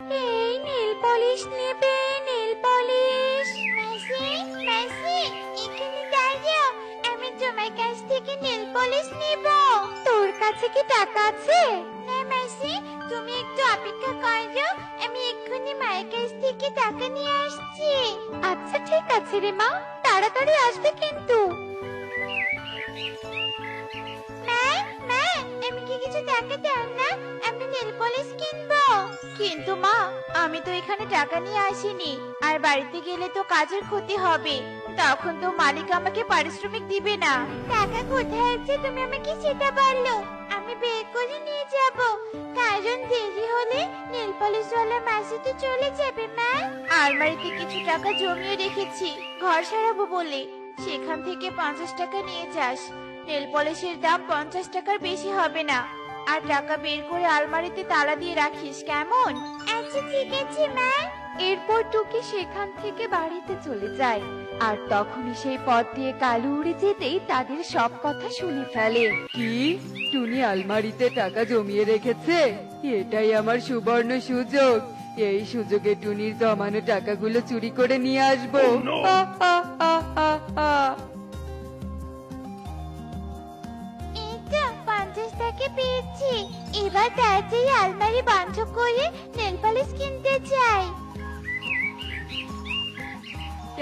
এই নীল পলিশ নেবে, নীল পলিশ। মাসি, মাসি, এখানে দাঁড়াও, আমি তোমার কাছ থেকে নেল পলিশ নিব। তোর কাছে কি টাকা আছে? না মাসি, তুমি একটু অপেক্ষা করো, আমি এক্ষুনি মায়ের কাছ থেকে টাকা নিয়ে আসছি। আচ্ছা ঠিক আছে রে মা, তাড়াতাড়ি আসবে কিন্তু। মা, মা, আমি কি কিছু টাকা দাও না, আমি নেল পলিশ কিনবো। কিন্তু মা, আমি তো এখানে টাকা নিয়ে আসিনি, আর বাড়িতে গেলে তো কাজের ক্ষতি হবে, তখন তো মালিক আমাকে পারিশ্রমিক দিবে না। টাকা কোথায় আছে তুমি আমাকে সেটা বললো, আমি বের করে নিয়ে যাব, কারণ দেরি হলে নেল পলিশওয়ালা মাসি তো চলে যাবে। মা, আলমারিতে কিছু টাকা জমিয়ে রেখেছি ঘর সারাবো বলে, সেখান থেকে 50 টাকা নিয়ে যাস। নেল পলিশের দাম 50 টাকার বেশি হবে না। আর টাকা বের করে আলমারিতে তালা দিয়ে রাখিস, কেমন? আচ্ছা ঠিক আছে মা। এরপর টুকি সেখান থেকে বাড়িতে চলে যায়, আর তখনই সেই পথ দিয়ে কালু উড়ে যেতেই তাদের সব কথা শুনে ফেলে। কি? টুনি আলমারিতে টাকা জমিয়ে রেখেছে? এটাই আমার সুবর্ণ সুযোগ। এই সুযোগে টুনির জমানো টাকাগুলো চুরি করে নিয়ে আসবো। আ, আ, আ, আ, আ। এই তো 50 টাকা পেয়েছি, এবার তাড়াতাড়ি আলমারি বন্ধ করে নেল পলিশ কিনতে চাই।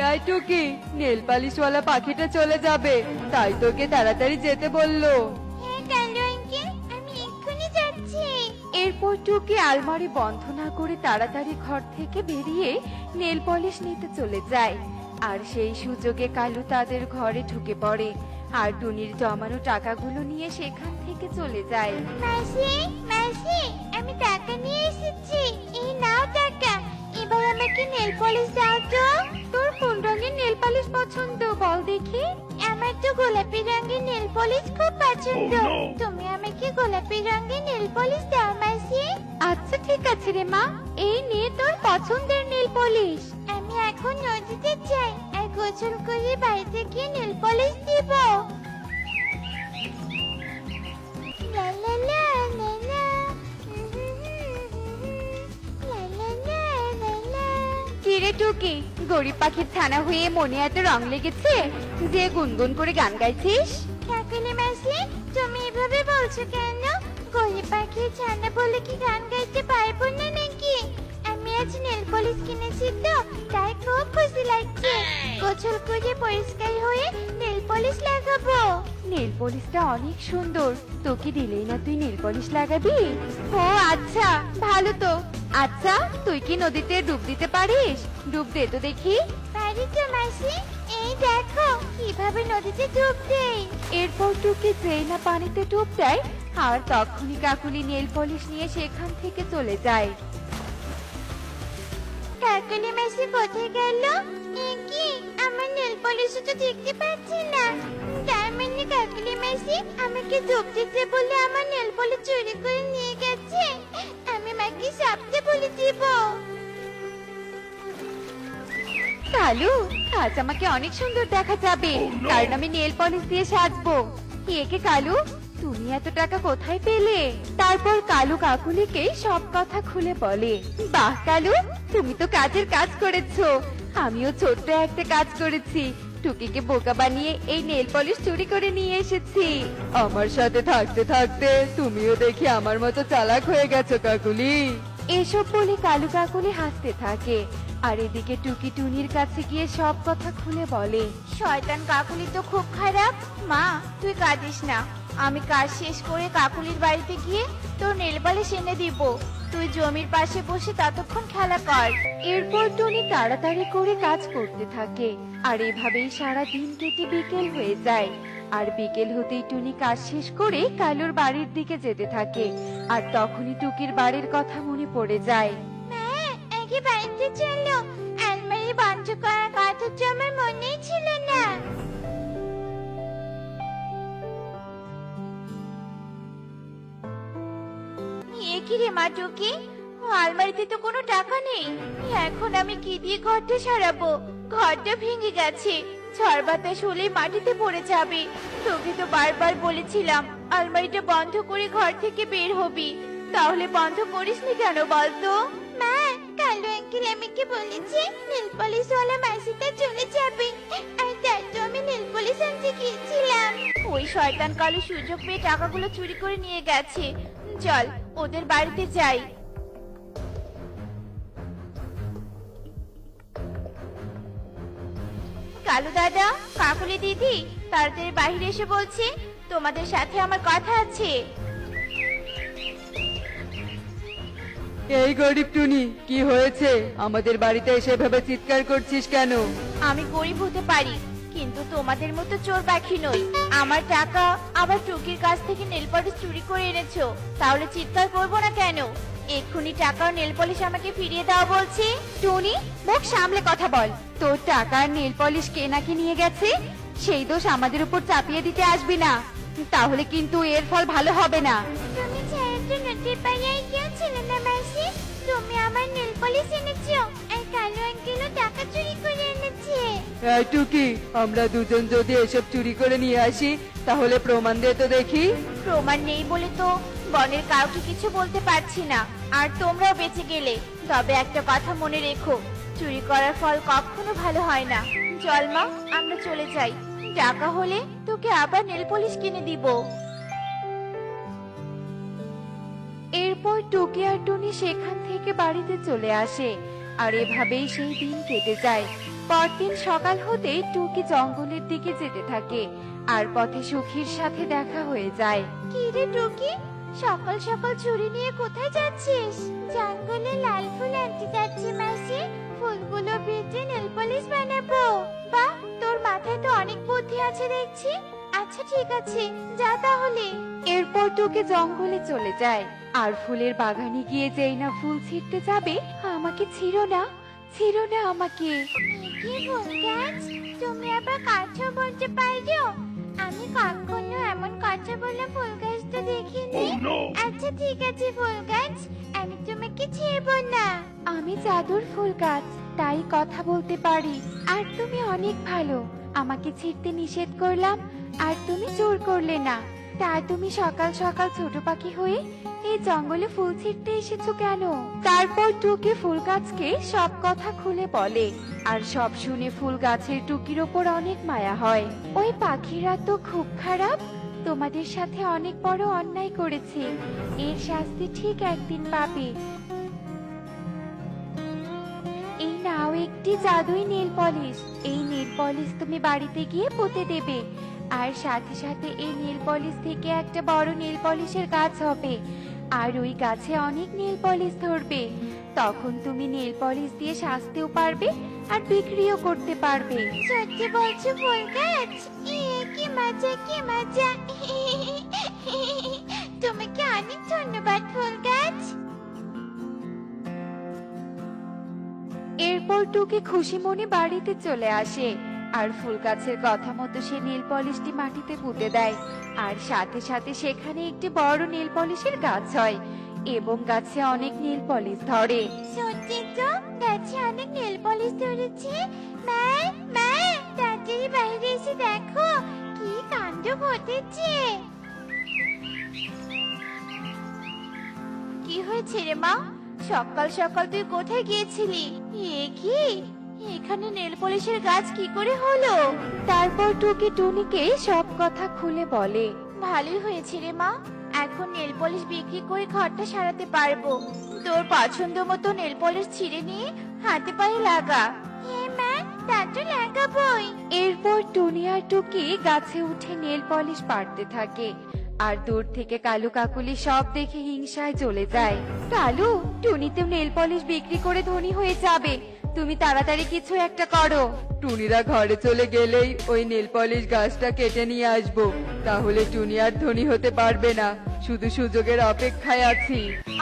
এই টুকি, নেল পালিশওয়ালা পাখিটা চলে যাবে, তাই তোকে তাড়াতাড়ি যেতে বললো। হ্যাঁ কালু আঙ্কেল, আমি এক্ষুনি যাচ্ছি। এরপর টুকি আলমারি বন্ধ না করে তাড়াতাড়ি ঘর থেকে বেরিয়ে নেল পলিশ নিতে চলে যায়। আর সেই সুযোগে কালু তাদের ঘরে ঢুকে পড়ে, আর টুনির জমানো টাকাগুলো নিয়ে সেখান থেকে চলে যায়। মাসি, মাসি, আমি টাকা নিয়ে এসেছি, এই নাও টাকা, এবার আমাকে নেল পলিশ দাও তো। তোর কোন রঙের নেল পলিশ পছন্দ বল দেখি? আমার তো গোলাপি রঙের নেল পলিশ খুব পছন্দ, তুমি আমাকে গোলাপি রঙের নেল পলিশ দাও মাসি। আচ্ছা ঠিক আছে রে মা, এই নে তোর পছন্দের নেল পলিশ। আমি এখন নদীতে যাই আর গোসল করে বাড়িতে গিয়ে নেল পলিশ দিব। লা লা লা লা লা, লা লা লা লা লা। কিরে টুকি, গরিব পাখির ছানা হয়ে মনে এত রং লেগেছে যে গুনগুন করে গান গাইছিস? কাকলি মাসি, তুমি এভাবে বলছো কেন? গরিব পাখি ছানা বলে কি গান গাইতে পারবো না নাকি? আমি আজ নেল পলিশ কিনেছি তো, তাই খুব খুশি লাগছে। গোসল করে পরিষ্কার হয়ে নেল পলিশ লাগাবো। নেল পলিশটা অনেক সুন্দর, তোকে দিলেই না তুই নেল পলিশ লাগাবি? ও আচ্ছা, ভালো তো। আচ্ছা, তুই কি নদীতে ডুব দিতে পারিস? ডুব দে তো দেখি। পারি তো মাসি, এই দেখো কিভাবে নদীতে ডুব দেই। এরপর টুকি যেই না পানিতে ডুব দেয়, আর তখনই কাকুলি নেল পলিশ নিয়ে সেখান থেকে চলে যায়। কাকলি মাসি কোথায় গেল? এ কি, আমার নেল পলিশ তো দেখতে পাচ্ছি না। তার মানে কাকলি মাসি আমাকে ডুব দিতে বলে আমার নেল পলিশ চুরি করে নিয়ে গেছে। আমি মাকে সাপতে বলে দিব। কালু, আজ আমাকে অনেক সুন্দর দেখা যাবে, কারণ আমি নেল পলিশ দিয়ে সাজবো। একে কালু, তুমি এত টাকা কোথায় পেলে? তারপর কালু কাকুলিকে সব কথা খুলে বলে। বাহ কালু, তুমি তো কাজের কাজ করেছো। আমিও ছোট্ট একটা কাজ করেছি, টুকিকে বোকা বানিয়ে এই নেল পলিশ চুরি করে নিয়ে এসেছি। আমার সাথে থাকতে থাকতে তুমিও দেখি আমার মতো চালাক হয়ে গেছো কাকুলি। এসব বলে কালু কাকুলি হাসতে থাকে, আর এদিকে টুকি টুনির কাছে গিয়ে সব কথা খুলে বলে। শয়তান কাকুলি তো খুব খারাপ। মা, তুই কাঁদিস না, আমি কাজ শেষ করে কাকুলির বাড়িতে গিয়ে তোর নেল পলিশ এনে দিব। তুই জমির পাশে বসে ততক্ষণ খেলা কর। এরপর টুনি তাড়াতাড়ি করে কাজ করতে থাকে, আর এভাবেই সারা দিন কেটে বিকেল হয়ে যায়। আর বিকেল হতেই টুনি কাজ শেষ করে কালুর বাড়ির দিকে যেতে থাকে, আর তখনই টুকির বাড়ির কথা মনে পড়ে যায়। মা, আগে বাড়িতে চলো, আলমারি বন্ধ করার কথা তো আমার মনেই ছিল না। এ কি রে মা টুকি, আলমারিতে তো কোনো টাকা নেই, এখন আমি কি দিয়ে ঘরটা সারাবো? ঘরটা ভেঙে গেছে, ঝড় বাতাস হলে মাটিতে পড়ে যাবে। তোকে তো বারবার বলেছিলাম আলমারিটা বন্ধ করে ঘর থেকে বের হবি, তাহলে বন্ধ করিসনি কেন বলতো? মা, কালু আঙ্কেল আমাকে বলেছে নেল পলিশওয়ালা মাসিটা চলে যাবে, আর তাই তো আমি নেল পলিশ আনতে গিয়েছিলাম। ওই শয়তান কালু সুযোগ পেয়ে টাকাগুলো চুরি করে নিয়ে গেছে। চল ওদের বাড়িতে যাই। কালু দাদা, কাকুলি দিদি, তাড়াতাড়ি বাইরে এসে বলছি, তোমাদের সাথে আমার কথা আছে। এই গরিব টুনি, কি হয়েছে? আমাদের বাড়িতে এসে ভেবে চিৎকার করছিস কেন? আমি গরিব হতে পারি, কিন্তু তোমাদের মতো চোর পাখি নই। আমার টাকা আবার টুকির কাছ থেকে নেল পলিশ চুরি করে এনেছো, তাহলে চিৎকার করবো না কেন? এক্ষুনি টাকা আর নেল পলিশ আমাকে ফিরিয়ে দাও বলছি। টুনি, মুখ সামলে কথা বল। তোর টাকা আর নেল পলিশ কে নাকি নিয়ে গেছে, সেই দোষ আমাদের উপর চাপিয়ে দিতে আসবি না, তাহলে কিন্তু এর ফল ভালো হবে না। তুমি ছাড়া তো নদীর পাড়ায় কেউ ছিল না মাসি। তুমি আমার নেল পলিশ এনেছো, আর কালু আঙ্কেলও টাকা চুরি করে এনেছে। এই টুকি, আমরা দুজন যদি এসব চুরি করে নিয়ে আসি তাহলে প্রমাণ দে তো দেখি। প্রমাণ নেই বলে তো বনের কাউকে কিছু বলতে পারছি না, আর তোমরাও বেঁচে গেলে। তবে একটা কথা মনে রেখো, চুরি করার ফল কখনো ভালো হয় না। চল মা, আমরা চলে যাই। টাকা হলে তোকে আবার নেল পলিশ কিনে দিব। এরপর টুকি আর টুনি সেখান থেকে বাড়িতে চলে আসে, আর এভাবেই সেই দিন কেটে যায়। পরদিন সকাল হতেই টুকি জঙ্গলের দিকে যেতে থাকে, আর পথে সুখীর সাথে দেখা হয়ে যায়। কি রে টুকি, সকাল সকাল ছুরি নিয়ে কোথায় যাচ্ছিস? জঙ্গলে লাল ফুল আনতে যাচ্ছি মাসি, ফুলগুলো বেচে নেল পলিশ বানাবো। বাহ, তোর মাথায় তো অনেক বুদ্ধি আছে দেখছি। আচ্ছা ঠিক আছে, যা তাহলে। এরপর টুকি জঙ্গলে চলে যায়, আর ফুলের বাগানে গিয়ে যেই না ফুল ছিঁড়তে যাবে, আমাকে ছিঁড়ো না, ছিঁড়ো না আমাকে। কি ফুল গাছ, তুমি আবার কথা বলতে পারো? আমি কখনো এমন কথা বলে ফুল গাছটা দেখিনি। আচ্ছা ঠিক আছে ফুল গাছ, আমি তোমাকে ছেড়বো না। আমি জাদুর ফুল গাছ, তাই কথা বলতে পারি। আর তুমি অনেক ভালো, আমাকে ছিঁড়তে নিষেধ করলাম আর তুমি জোর করলে না। তাই তুমি সকাল সকাল ছোট পাখি হয়ে এই জঙ্গলে ফুল ছিঁড়তে এসেছো কেন? তারপর টুকি ফুল গাছকে সব কথা খুলে বলে, আর সব শুনে ফুল গাছের টুকির ওপর অনেক মায়া হয়। ওই পাখিরা তো খুব খারাপ, তোমাদের সাথে অনেক বড় অন্যায় করেছে, এর শাস্তি ঠিক একদিন পাবে। এই নাও একটি জাদুই নীল পলিশ, এই নীল পলিশ তুমি বাড়িতে গিয়ে পুঁতে দেবে, আর সাথে সাথে এই নীল পলিশ থেকে একটা বড় নীল পলিশের গাছ হবে, আর ওই গাছে অনেক নীল পলিশ ধরবে। তখন তুমি নীল পলিশ দিয়ে সাজতেও পারবে আর বিক্রিও করতে পারবে। সত্যি বলছো ফুল গাছ? কি মজা, কি মজা। তোমাকে অনেক ধন্যবাদ ফুল গাছ। এরপর টুকি খুশি মনে বাড়িতে চলে আসে, আর ফুল গাছের কথা মতো সে নীল পলিশটি মাটিতে পুঁতে দেয়, আর সাথে সাথে সেখানে একটি বড় নীল পলিশের গাছ হয় এবং গাছে অনেক নীল পলিশ ধরে। সত্যি তো, গাছে অনেক নেল পলিশ ধরেছে। মা, মা, তাড়াতাড়ি বাইরে এসে দেখো কি কাণ্ড ঘটেছে। কি হয়েছে রে মা? সকাল সকাল তুই কোথায় গিয়েছিলি? এ কি, এখানে নেল পলিশের গাছ কি করে হলো? তারপর টুকি টুনিকে সব কথা খুলে বলে। ভালোই হয়েছে রে মা, এখন নেল পলিশ বিক্রি করে ঘরটা সারাতে পারবো। তোর পছন্দ মতো নেল পলিশ ছিঁড়ে নিয়ে হাতে পায়ে লাগা। হ্যাঁ মা, তা তো লাগাবোই। এরপর টুনি আর টুকি গাছে উঠে নেল পলিশ পাড়তে থাকে, আর দূর থেকে কালু কাকুলি সব দেখে হিংসায় জ্বলে যায়। কালু, টুনিতেও নেল পলিশ বিক্রি করে ধনী হয়ে যাবে, তুমি তাড়াতাড়ি কিছু একটা করো। টুনিরা ঘরে চলে গেলেই ওই নেল পলিশ গাছটা কেটে নিয়ে আসবো, তাহলে টুনি আর ধনী হতে পারবে না, শুধু সুযোগের অপেক্ষায় আছি।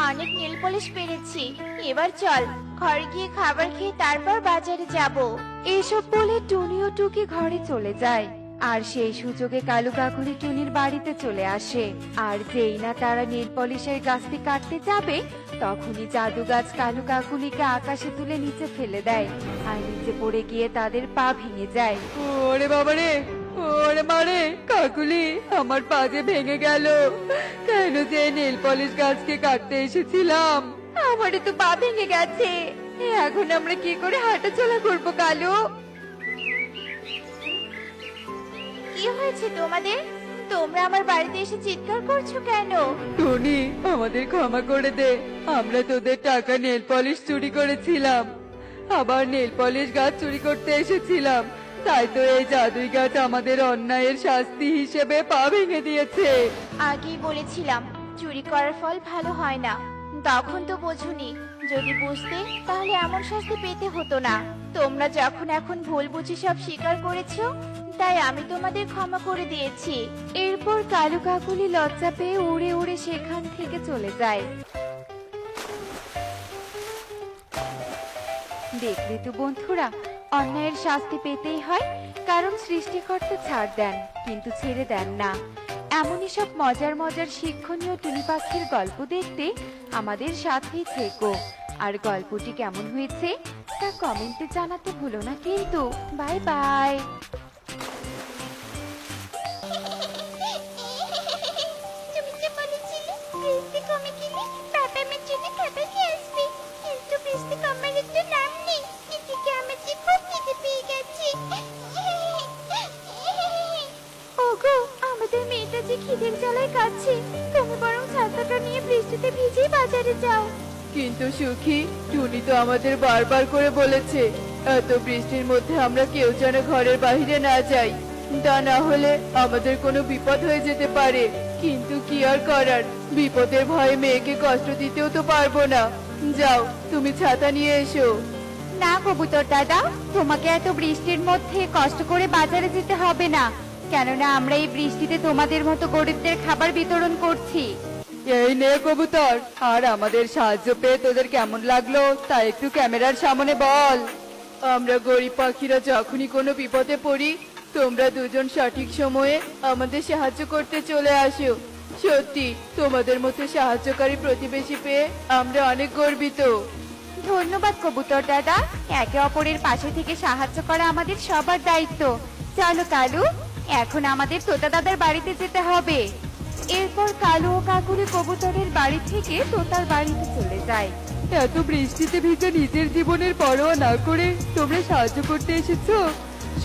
অনেক নেল পলিশ পেরেছি, এবার চল ঘরে গিয়ে খাবার খেয়ে তারপর বাজারে যাব। এসব বলে টুনি ও টুকি ঘরে চলে যায়, আর সেই সুযোগে কালু কাকুলি টুনির বাড়িতে চলে আসে। আর যেই না তারা নীল পলিশের গাছটি কাটতে যাবে, তখনই জাদু গাছ কালু কাকুলিকে আকাশে তুলে নিচে ফেলে দেয়, আর নিচে পড়ে গিয়ে তাদের পা ভেঙে যায়। ওরে বাবারে, ওরে মারে, কাকুলি আমার পা যে ভেঙে গেল, কেন যে নীল পলিশ গাছকে কাটতে এসেছিলাম, আমারে তো পা ভেঙে গেছে। এখন আমরা কি করে হাঁটাচলা করবো কালু? কি হয়েছে তোমাদের? তোমরা আমার বাড়িতে এসে চিৎকার করছো কেন? টনি, আমাদের ক্ষমা করে দে। আমরা তোদের টাকা নেল পলিশ চুরি করেছিলাম, আবার নেল পলিশ গাছ চুরি করতে এসেছিলাম। তাই তো এই জাদুই গাছ আমাদের অন্যায়ের শাস্তি হিসেবে পা ভেঙে দিয়েছে। আগেই বলেছিলাম চুরি করার ফল ভালো হয় না। তখন তো বোঝুনি, যদি বুঝতে তাহলে এমন শাস্তি পেতে হতো না। তোমরা যখন এখন ভুল বুঝে সব স্বীকার করেছো, তাই আমি তোমাদের ক্ষমা করে দিয়েছি। এরপর কালু কাকুলি লজ্জা পেয়ে উড়ে উড়ে সেখান থেকে চলে যায়। দেখলে তো বন্ধুরা, অন্যায়ের শাস্তি পেতেই হয়, কারণ সৃষ্টিকর্তা ছাড় দেন কিন্তু ছেড়ে দেন না। এমনই সব মজার মজার শিক্ষণীয় টুনি পাখির গল্প দেখতে আমাদের সাথেই থেকো। আর গল্পটি কেমন হয়েছে তা কমেন্টে জানাতে ভুলো না কিন্তু। Bye bye. তুমি যে বলেছিলে বৃষ্টি কমে গেলে বাবা আমার জন্য খাবার নিয়ে আসবে, কিন্তু বৃষ্টি কমার একটু নাম নেই। এদিকে আমার যে খুব খিদে পেয়ে গেছে। ওগো, আমাদের মেয়েটা যে খিদের জ্বালায় কাঁদছে, তুমি বরং ছাতাটা নিয়ে বৃষ্টিতে ভিজেই বাজারে যাও। কিন্তু সুখী, টুনি তো আমাদের বারবার করে বলেছে এত বৃষ্টির মধ্যে আমরা কেউ যেন ঘরের বাইরে না যাই, তা না হলে আমাদের কোনো বিপদ হয়ে যেতে পারে। কিন্তু কি আর করার, বিপদের ভয়ে মেয়েকে কষ্ট দিতেও তো পারবো না। যাও, তুমি ছাতা নিয়ে এসো। না কবুতর দাদা, তোমাকে এত বৃষ্টির মধ্যে কষ্ট করে বাজারে যেতে হবে না, কেননা আমরা এই বৃষ্টিতে তোমাদের মতো গরিবদের খাবার বিতরণ করছি। এই নে কবুতর, আর আমাদের সাহায্য পেয়ে তোদের কেমন লাগলো তা একটু ক্যামেরার সামনে বল। আমরা গরিব পাখিরা যখনই কোনো বিপদে পড়ি, তোমরা দুজন সঠিক সময়ে আমাদের সাহায্য করতে চলে আসো। সত্যি তোমাদের মতো সাহায্যকারী প্রতিবেশী পেয়ে আমরা অনেক গর্বিত। ধন্যবাদ কবুতর দাদা, একে অপরের পাশে থেকে সাহায্য করা আমাদের সবার দায়িত্ব। চলো কালু, এখন আমাদের তোতা দাদার বাড়িতে যেতে হবে। এরপর কালু ও কাকুলি কবুতরের বাড়ি থেকে তোতার বাড়িতে চলে যায়। এত বৃষ্টিতে ভিজে নিজের জীবনের পরোয়া না করে তোমরা সাহায্য করতে এসেছো,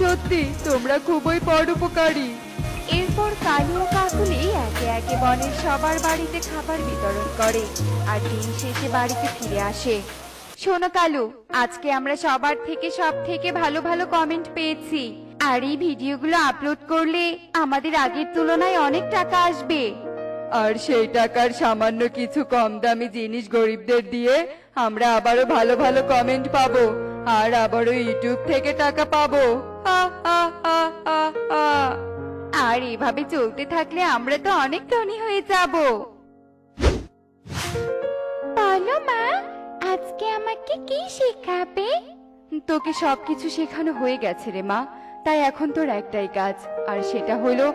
সত্যি তোমরা খুবই পরোপকারী। এরপর কালু ও কাকুলি একে একে বনের সবার বাড়িতে খাবার বিতরণ করে আর দিন শেষে বাড়িতে ফিরে আসে। শোনো কালু, আজকে আমরা সবার থেকে সব থেকে ভালো ভালো কমেন্ট পেয়েছি, আর এই ভিডিওগুলো আপলোড করলে আমাদের আগের তুলনায় অনেক টাকা আসবে। আর সেই টাকার সামান্য কিছু কম দামি জিনিস গরিবদের দিয়ে আমরা আবারও ভালো ভালো কমেন্ট পাবো, আর আবারও ইউটিউব থেকে টাকা পাবো। হা হা হা হা হা। আর এভাবে চলতে থাকলে আমরা তো অনেক ধনী হয়ে যাব। বলো মা, আজকে আমাকে কি শেখাবে? তোকে সবকিছু শেখানো হয়ে গেছে রে মা, তাই এখন তোর একটাই কাজ, আর সেটা হলো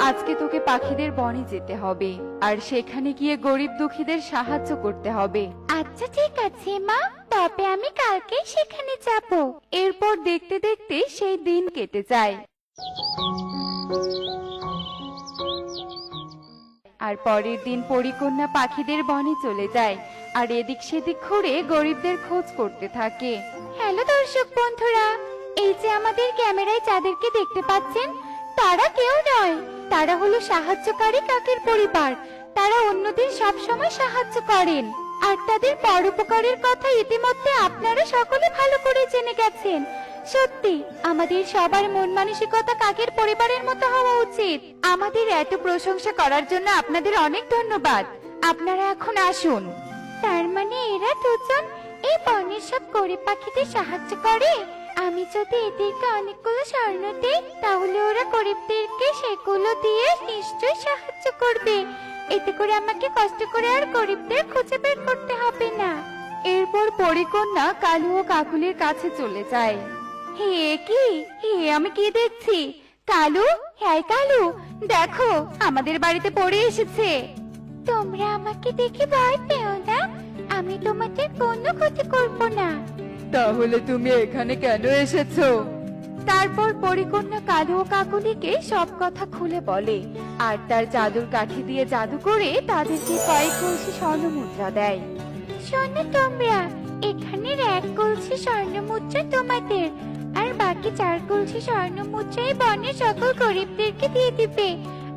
আজকে তোকে পাখিদের বনে যেতে হবে আর সেখানে গিয়ে গরিব দুঃখীদের সাহায্য করতে হবে। আচ্ছা ঠিক আছে মা, তবে আমি কালকে সেখানে যাব। এরপর দেখতে দেখতে সেই দিন কেটে যায়। আর পরের দিন পরিকন্যা পাখিদের বনে চলে যায় আর এদিক সেদিক ঘুরে গরিবদের খোঁজ করতে থাকে। হ্যালো দর্শক বন্ধুরা, এই যে আমাদের ক্যামেরায় যাদেরকে দেখতে পাচ্ছেন, তারা কেউ নয়, তারা হলো সাহায্যকারী কাকের পরিবার। তারা অন্যদের সব সময় সাহায্য করেন, আর তাদের পরোপকারের কথা ইতিমধ্যে আপনারা সকলে ভালো করে জেনে গেছেন। সত্যি আমাদের সবার মন মানসিকতা কাকের পরিবারের মতো হওয়া উচিত। আমাদের এত প্রশংসা করার জন্য আপনাদের অনেক ধন্যবাদ। আপনারা এখন আসুন। তার মানে এরা দুজন এই বনের সব গরিব পাখিদের সাহায্য করে। আমি যদি এদেরকে অনেকগুলো স্বর্ণ দিই, তাহলে ওরা গরিবদেরকে সেগুলো দিয়ে নিশ্চয়ই সাহায্য করবে। এতে করে আমাকে কষ্ট করে আর গরিবদের খুঁজে বের করতে হবে না। এরপর পরিকন্যা কালু ও কাকুলির কাছে চলে যায়। হে কি, হে আমি কি দেখছি? কালু, হ্যাঁ কালু, দেখো আমাদের বাড়িতে পড়ে এসেছে। তোমরা আমাকে দেখে ভয় পেও না, আমি তোমাদের কোনো ক্ষতি করব না। তাহলে তুমি এখানে কেন এসেছো? তারপর পরিকন্যা কালু ও কাকুলিকে সব কথা খুলে বলে আর তার জাদুর কাঠি দিয়ে জাদু করে তাদেরকে কয়েক কলসি স্বর্ণ মুদ্রা দেয়। শোনো তোমরা, এখানের 1 কলসি স্বর্ণ মুদ্রা তোমাদের, আর বাকি 4 কলসি স্বর্ণ মুদ্রাই বনের সকল গরিবদেরকে দিয়ে দিবে,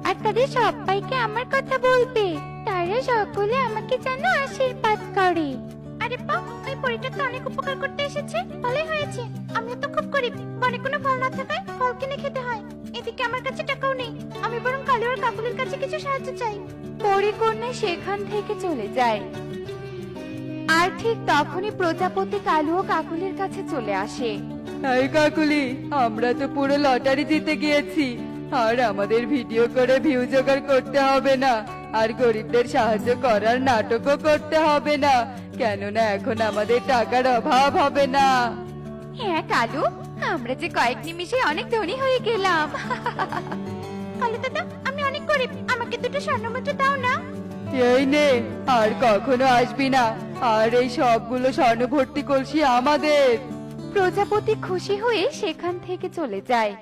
আর তাদের সবাইকে আমার কথা বলবে। তারা সকলে আমাকে যেন আশীর্বাদ করে। আরে বাহ, ওই পরীটা তো অনেক উপকার করতে এসেছে, ভালোই হয়েছে। আমিও তো খুব গরিব, বনে কোনো ফল না থাকায় ফল কিনে খেতে হয়। এদিকে আমার কাছে টাকাও নেই, আমি বরং কালু আর কাকুলির কাছে কিছু সাহায্য চাই। পরিকন্যা সেখান থেকে চলে যায়। আর ঠিক তখনই প্রজাপতি কালু ও কাকুলির কাছে চলে আসে। এই কাকুলি, আমরা তো পুরো লটারি জিতে গিয়েছি, আর আমাদের ভিডিও করে ভিউ জোগাড় করতে হবে না, আর গরিবদের সাহায্য করার নাটকও করতে হবে না, কেননা এখন আমাদের টাকার অভাব হবে না। হ্যাঁ কালু, আমরা যে কয়েক নিমিষে অনেক ধনী হয়ে গেলাম। কালু দাদা, আমি অনেক গরিব, আমাকে 2টো স্বর্ণ মুদ্রা দাও না। এই নে, আর কখনো আসবি না, আর এই সবগুলো স্বর্ণ ভর্তি কলসি আমাদের। প্রজাপতি খুশি হয়ে সেখান থেকে চলে যায়।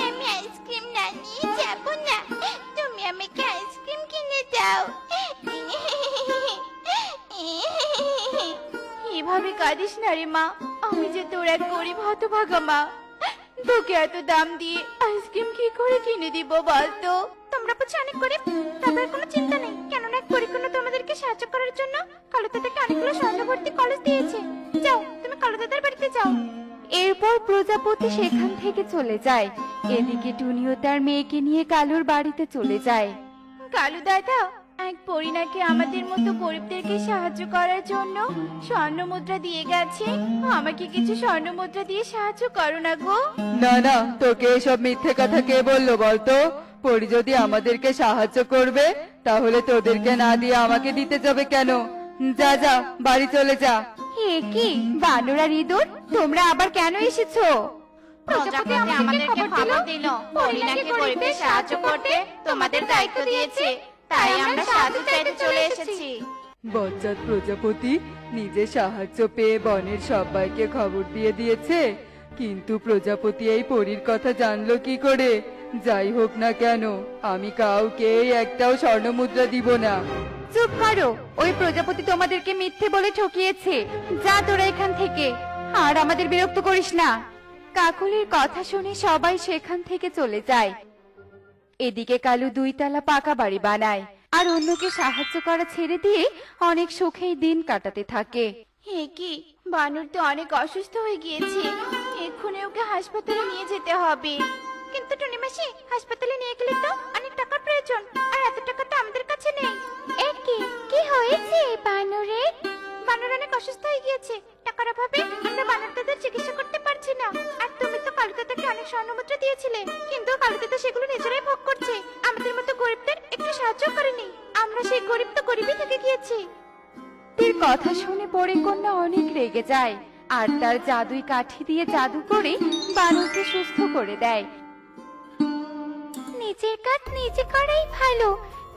আমি আইসক্রিম না নিয়ে যাব না, তুমি আমাকে আইসক্রিম কিনে দাও। এভাবে কাঁদিস না রে মা, আমি যে তোর এক গরিব হতভাগা মা, তোকে এত দাম দিয়ে আইসক্রিম কি করে কিনে দিব বলতো? তোমরা বুঝি অনেক গরিব, তবে কোনো চিন্তা নেই, কেননা পরিকন্যা তোমাদেরকে সাহায্য করার জন্য কালু দাদাকে অনেকগুলো স্বর্ণ ভর্তি কলস দিয়েছে। যাও, তুমি কালু দাদার বাড়িতে যাও। এরপর প্রজাপতি সেখান থেকে চলে যায়। এদিকে টুনিও তার মেয়েকে নিয়ে কালুর বাড়িতে চলে যায়। কালু দাদা, এক পরী নাকি আমাদের মতো গরিবদেরকে সাহায্য করার জন্য স্বর্ণ মুদ্রা দিয়ে গেছে, আমাকে কিছু স্বর্ণ মুদ্রা দিয়ে সাহায্য করো না গো। না না, তোকে এসব মিথ্যে কথা কে বললো বলতো? পরি যদি আমাদেরকে সাহায্য করবে, তাহলে তোদেরকে না দিয়ে আমাকে দিতে যাবে কেন? যা যা, বাড়ি চলে যা। হে কি বানর আর ইঁদুর, তোমরা আবার কেন এসেছো? প্রজাপতি আমাদেরকে খবর দিল, পরি নাকি গরিবদের সাহায্য করতে তোমাদের দায়িত্ব দিয়েছে, তাই আমরা সাহায্য চাইতে চলে এসেছি। বজ্জাত প্রজাপতি নিজে সাহায্য পেয়ে বনের সবাইকে খবর দিয়ে দিয়েছে, কিন্তু প্রজাপতি এই পরীর কথা জানলো কি করে? যাই হোক না কেন, আমি কাউকে একটাও স্বর্ণ মুদ্রা দিব না। চুপ করো, ওই প্রজাপতি তোমাদেরকে মিথ্যে বলে ঠকিয়েছে। যা তোরা এখান থেকে, আর আমাদের বিরক্ত করিস না। কাকুলির কথা শুনে সবাই সেখান থেকে চলে যায়। এদিকে কালু 2 তলা পাকা বাড়ি বানায়, আর অন্যকে সাহায্য করা ছেড়ে দিয়ে অনেক সুখেই দিন কাটাতে থাকে। হে কি, বানর তো অনেক অসুস্থ হয়ে গিয়েছে, এক্ষুনি ওকে হাসপাতালে নিয়ে যেতে হবে। কিন্তু টুনি মাসি, হাসপাতালে নিয়ে গেলে তো অনেক টাকার প্রয়োজন, আর এত টাকা তো আমাদের কাছে নেই। কি হয়েছে বানরে? বানর অনেক অসুস্থ হয়ে গিয়েছে, টাকার অভাবে আমরা বানর দাদার চিকিৎসা করতে পারছি না। আর তুমি তো কালু দাদাকে অনেক স্বর্ণমুদ্রা দিয়েছিলে, কিন্তু কালু দাদা সেগুলো নিজেরাই ভোগ করছে, আমাদের মতো গরিবদের একটু সাহায্য করেনি। আমরা সেই গরিব তো গরিবই থেকে গিয়েছি। তীর কথা শুনে পরিকন্যা অনেক রেগে যায়, আর তার জাদুই কাঠি দিয়ে জাদু করে বানরকে সুস্থ করে দেয়। নিজের কাজ নিজে করাই ভালো।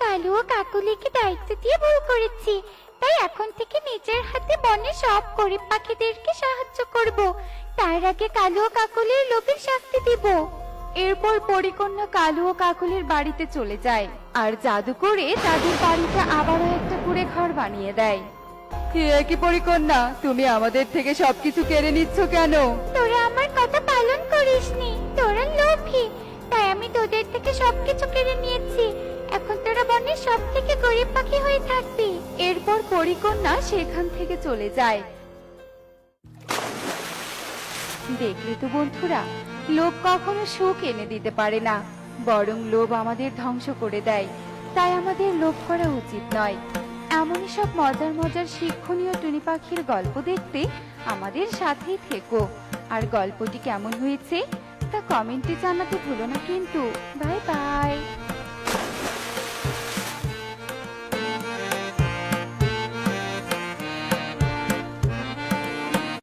কালু ও কাকুলিকে দায়িত্ব দিয়ে ভুল করেছি, তাই এখন থেকে নিজের হাতে বনের সব গরিব পাখিদেরকে সাহায্য করব। তার আগে কালু ও কাকুলির লোভের শাস্তি দিব। এরপর পরিকন্যা কালু ও কাকুলির বাড়িতে চলে যায়, আর জাদু করে তাদের বাড়িতে আবারও একটা কুঁড়ে ঘর বানিয়ে দেয়। কি পরিকন্যা, তুমি আমাদের থেকে সবকিছু কেড়ে নিচ্ছ কেন? তোরা আমার কথা পালন করিসনি, তোরা লোভী, তাই আমি তোদের থেকে সবকিছু কেড়ে নিয়েছি। এখন তোরা বনের সব থেকে গরিব পাখি হয়ে থাকবি। এরপর পরিকন্যা সেখান থেকে চলে যায়। দেখলে তো বন্ধুরা, লোভ কখনো সুখ এনে দিতে পারে না, বরং লোভ আমাদের ধ্বংস করে দেয়। তাই আমাদের লোভ করা উচিত নয়। এমনই সব মজার মজার শিক্ষণীয় টুনি পাখির গল্প দেখতে আমাদের সাথেই থেকো। আর গল্পটি কেমন হয়েছে তা কমেন্টে জানাতে ভুলো না কিন্তু। Bye bye.